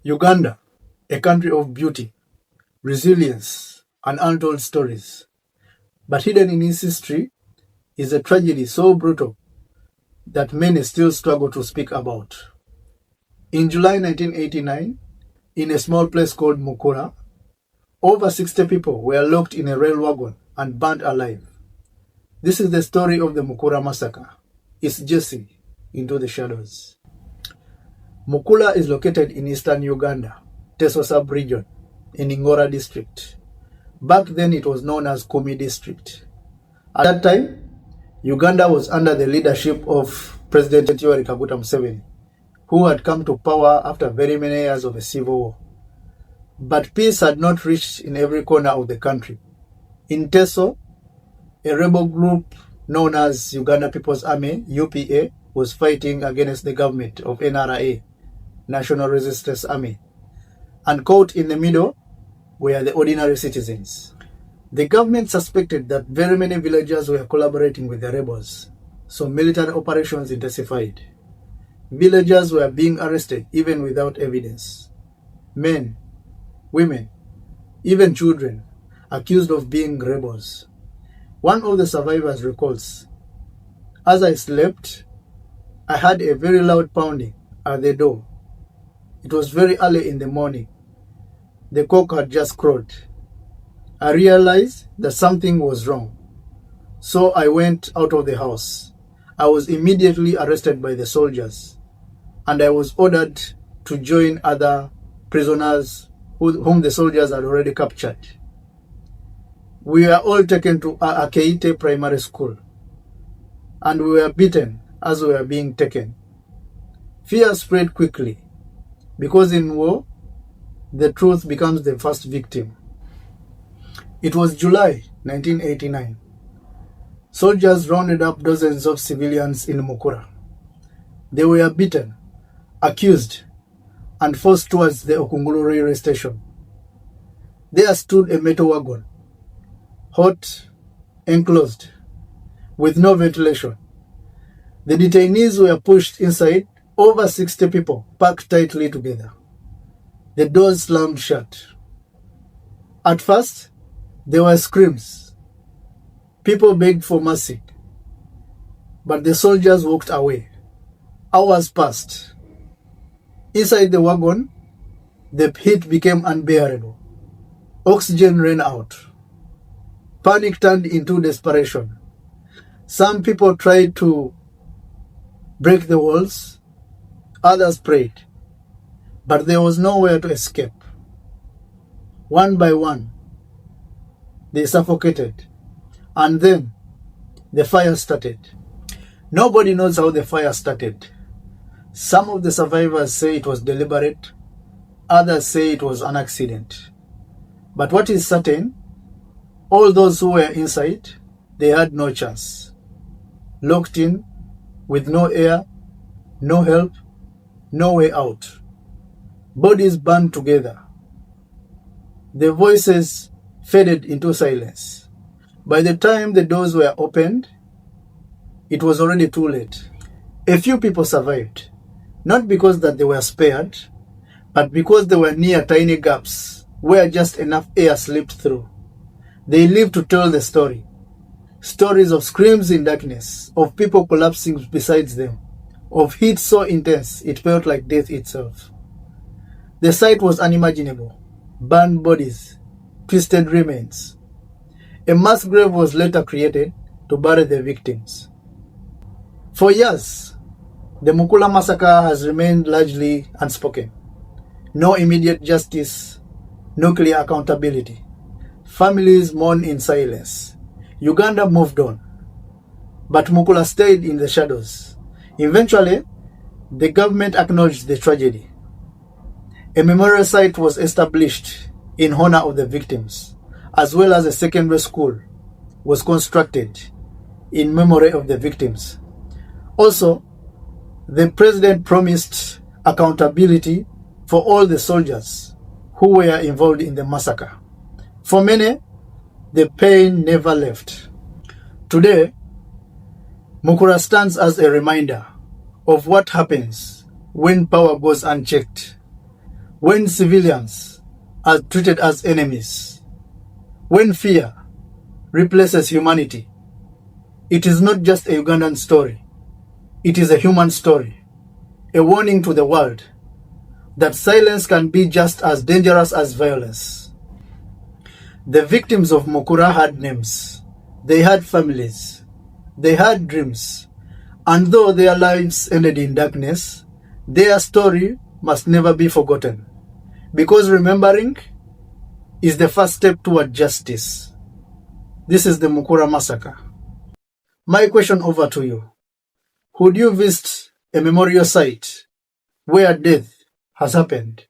Uganda, a country of beauty, resilience, and untold stories. But hidden in its history is a tragedy so brutal that many still struggle to speak about. In July 1989, in a small place called Mukura, over 60 people were locked in a rail wagon and burnt alive. This is the story of the Mukura Massacre. It's Jesse into the shadows. Mukura is located in eastern Uganda, Teso sub-region, in Ngora district. Back then it was known as Kumi district. At that time, Uganda was under the leadership of President Yoweri Kaguta Museveni, who had come to power after very many years of a civil war. But peace had not reached in every corner of the country. In Teso, a rebel group known as Uganda People's Army, UPA, was fighting against the government of NRA, National Resistance Army. And caught in the middle were the ordinary citizens. The government suspected that very many villagers were collaborating with the rebels, so military operations intensified. Villagers were being arrested even without evidence. Men, women, even children, accused of being rebels. One of the survivors recalls, "As I slept, I heard a very loud pounding at the door. It was very early in the morning. The cock had just crowed. I realized that something was wrong. So I went out of the house. I was immediately arrested by the soldiers, and I was ordered to join other prisoners whom the soldiers had already captured. We were all taken to Akeite Primary School, and we were beaten as we were being taken. Fear spread quickly, because in war, the truth becomes the first victim." It was July 1989. Soldiers rounded up dozens of civilians in Mukura. They were beaten, accused, and forced towards the Okungulu railway station. There stood a metal wagon, hot, enclosed, with no ventilation. The detainees were pushed inside, over 60 people packed tightly together. The doors slammed shut. At first, there were screams. People begged for mercy, but the soldiers walked away. Hours passed. Inside the wagon, the heat became unbearable. Oxygen ran out. Panic turned into desperation. Some people tried to break the walls, others prayed, but there was nowhere to escape. One by one, they suffocated, and then the fire started. Nobody knows how the fire started. Some of the survivors say it was deliberate, others say it was an accident. But what is certain, all those who were inside, they had no chance. Locked in, with no air, no help, no way out. Bodies burned together. The voices faded into silence. By the time the doors were opened, it was already too late. A few people survived, not because that they were spared, but because they were near tiny gaps where just enough air slipped through. They lived to tell the story. Stories of screams in darkness, of people collapsing beside them, of heat so intense it felt like death itself. The sight was unimaginable. Burned bodies, twisted remains. A mass grave was later created to bury the victims. For years, the Mukura Massacre has remained largely unspoken. No immediate justice, no clear accountability. Families mourn in silence. Uganda moved on, but Mukura stayed in the shadows. Eventually, the government acknowledged the tragedy. A memorial site was established in honor of the victims, as well as a secondary school was constructed in memory of the victims. Also, the president promised accountability for all the soldiers who were involved in the massacre. For many, the pain never left. Today, Mukura stands as a reminder of what happens when power goes unchecked, when civilians are treated as enemies, when fear replaces humanity. It is not just a Ugandan story, it is a human story, a warning to the world that silence can be just as dangerous as violence. The victims of Mukura had names, they had families, they had dreams, and though their lives ended in darkness, their story must never be forgotten, because remembering is the first step toward justice. This is the Mukura Massacre. My question over to you. Would you visit a memorial site where death has happened?